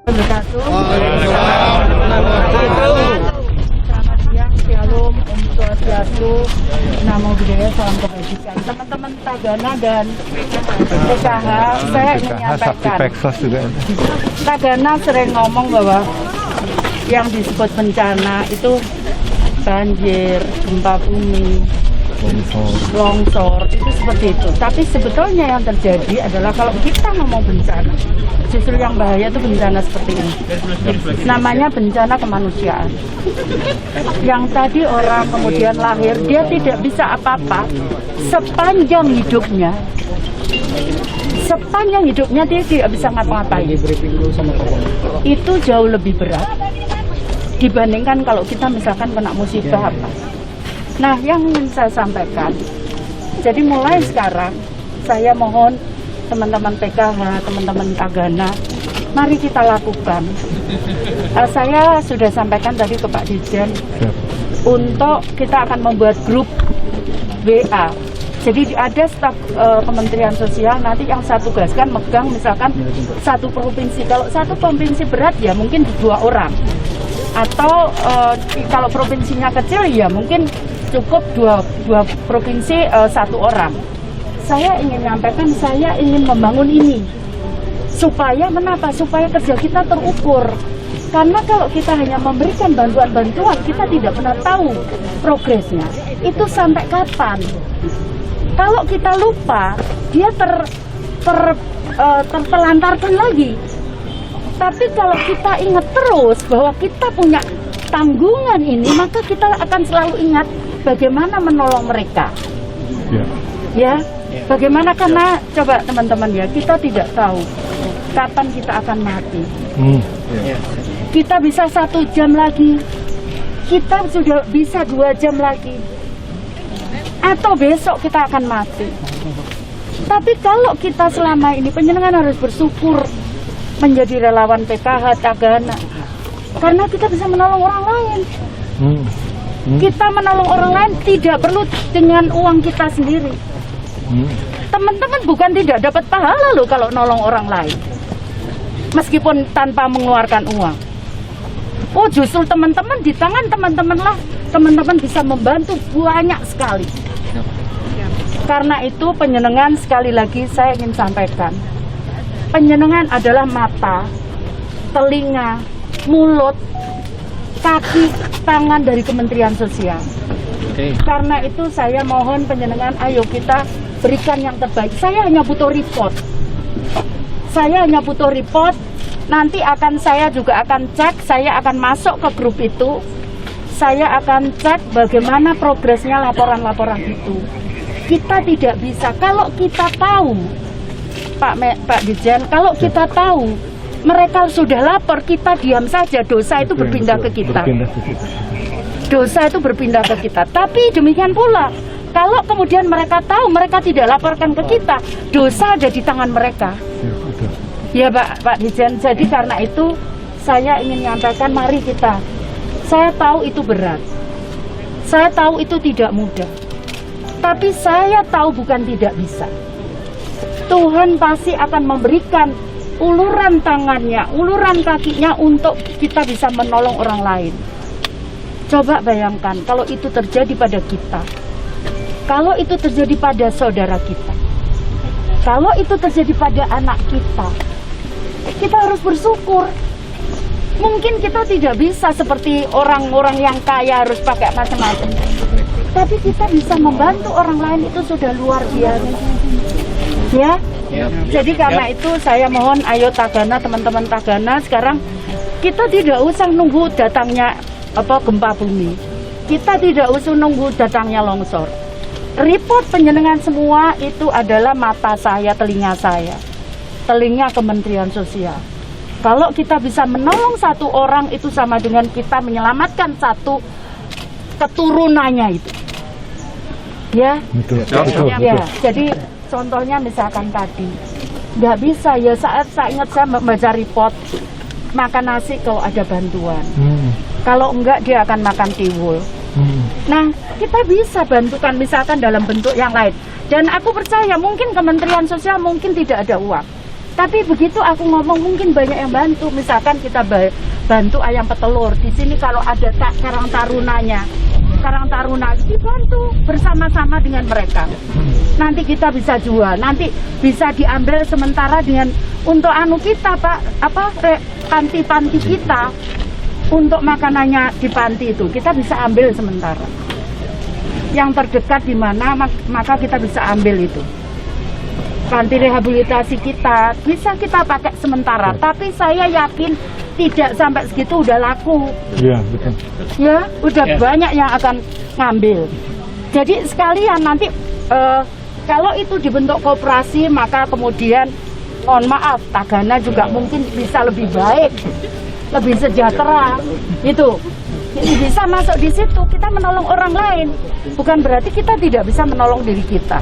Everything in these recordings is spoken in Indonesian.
Selamat siang, Shalom, Om Swastiastu, Namo Buddhaya, Salam Kebajikan. Teman-teman Tagana dan PKH, saya ingin menyampaikan. Tagana sering ngomong bahwa yang disebut bencana itu banjir, gempa bumi, longsor, itu seperti itu. Tapi sebetulnya yang terjadi adalah kalau kita ngomong bencana, justru yang bahaya itu bencana seperti ini. Namanya bencana kemanusiaan. Yang tadi orang kemudian lahir, dia tidak bisa apa-apa sepanjang hidupnya. Sepanjang hidupnya dia tidak bisa ngapa-ngapain. Itu jauh lebih berat dibandingkan kalau kita misalkan kena musibah apa. Nah, yang ingin saya sampaikan, jadi mulai sekarang saya mohon teman-teman PKH, teman-teman Tagana, mari kita lakukan. Saya sudah sampaikan tadi ke Pak Dirjen, untuk kita akan membuat grup WA. Jadi ada staf Kementerian Sosial, nanti yang saya tugaskan megang misalkan satu provinsi. Kalau satu provinsi berat ya mungkin 2 orang. Atau kalau provinsinya kecil ya mungkin cukup dua provinsi 1 orang. Saya ingin menyampaikan, saya ingin membangun ini supaya kenapa? Supaya kerja kita terukur. Karena kalau kita hanya memberikan bantuan-bantuan, kita tidak pernah tahu progresnya. Itu sampai kapan? Kalau kita lupa, dia tertelantarkan lagi. Tapi kalau kita ingat terus bahwa kita punya tanggungan ini, maka kita akan selalu ingat bagaimana menolong mereka. Ya, bagaimana, karena coba teman-teman ya, kita tidak tahu kapan kita akan mati. Kita bisa 1 jam lagi, kita sudah bisa 2 jam lagi, atau besok kita akan mati. Tapi kalau kita selama ini, penjenengan harus bersyukur menjadi relawan PKH Tagana, karena kita bisa menolong orang lain. Kita menolong orang lain tidak perlu dengan uang kita sendiri. Teman-teman bukan tidak dapat pahala loh kalau nolong orang lain, meskipun tanpa mengeluarkan uang. Oh, justru teman-teman, di tangan teman-teman lah teman-teman bisa membantu banyak sekali. Karena itu penjenengan, sekali lagi saya ingin sampaikan, penjenengan adalah mata, telinga, mulut, kaki, tangan dari Kementerian Sosial. Karena itu saya mohon penjenengan, ayo kita berikan yang terbaik. Saya hanya butuh report. Nanti saya juga akan cek, saya akan masuk ke grup itu. Saya akan cek bagaimana progresnya laporan-laporan itu. Kita tidak bisa, kalau kita tahu, Pak Dirjen, kalau kita tahu mereka sudah lapor, kita diam saja, dosa itu berpindah ke kita. Dosa itu berpindah ke kita. Tapi demikian pula, kalau kemudian mereka tahu, mereka tidak laporkan ke kita, dosa ada di tangan mereka. Ya Pak Dirjen, jadi karena itu saya ingin menyampaikan, mari kita. Saya tahu itu berat. Saya tahu itu tidak mudah. Tapi saya tahu bukan tidak bisa. Tuhan pasti akan memberikan uluran tangannya, uluran kakinya untuk kita bisa menolong orang lain. Coba bayangkan kalau itu terjadi pada kita, kalau itu terjadi pada saudara kita, kalau itu terjadi pada anak kita harus bersyukur. Mungkin kita tidak bisa seperti orang-orang yang kaya harus pakai macam-macam, tapi kita bisa membantu orang lain, itu sudah luar biasa. Ya, jadi karena itu saya mohon, ayo Tagana, teman-teman Tagana, sekarang kita tidak usah nunggu datangnya gempa bumi, kita tidak usah nunggu datangnya longsor. Report penjenengan semua itu adalah mata saya, telinga saya, telinga Kementerian Sosial. Kalau kita bisa menolong 1 orang, itu sama dengan kita menyelamatkan 1 keturunannya itu. Ya, ya. Jadi contohnya misalkan tadi, nggak bisa ya, saat saya ingat saya membaca report, makan nasi kalau ada bantuan. Kalau enggak dia akan makan tiwul. Nah, kita bisa bantukan misalkan dalam bentuk yang lain. Dan aku percaya mungkin Kementerian Sosial mungkin tidak ada uang. Tapi begitu aku ngomong mungkin banyak yang bantu. Misalkan kita bantu ayam petelur. Di sini kalau ada karang taruna dibantu bersama-sama dengan mereka. Nanti kita bisa jual, nanti bisa diambil sementara dengan untuk kita Pak, panti-panti kita untuk makanannya di panti itu kita bisa ambil sementara. Yang terdekat di mana maka kita bisa ambil itu. Panti rehabilitasi kita bisa kita pakai sementara, tapi saya yakin tidak sampai segitu udah laku. Iya, betul. Ya, udah banyak yang akan ngambil. Jadi sekalian nanti kalau itu dibentuk koperasi maka kemudian mohon maaf Tagana juga mungkin bisa lebih baik, lebih sejahtera. Itu bisa masuk di situ, kita menolong orang lain. Bukan berarti kita tidak bisa menolong diri kita.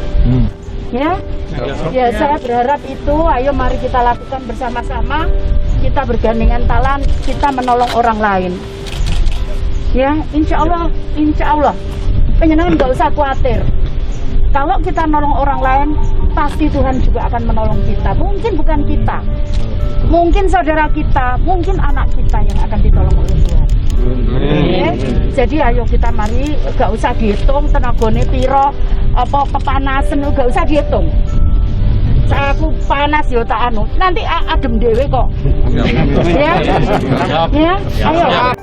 Ya, saya berharap itu, ayo mari kita lakukan bersama-sama, kita bergandengan tangan, kita menolong orang lain. Ya, insya Allah, penyenangan nggak usah khawatir. Kalau kita menolong orang lain, pasti Tuhan juga akan menolong kita. Mungkin bukan kita, mungkin saudara kita, mungkin anak kita yang akan ditolong oleh Tuhan. Okay? Jadi ayo kita mari, gak usah dihitung tenagane piro, apa kepanasan gak usah dihitung. Aku panas yo tak anu, nanti adem dewe kok. Ya, ayo.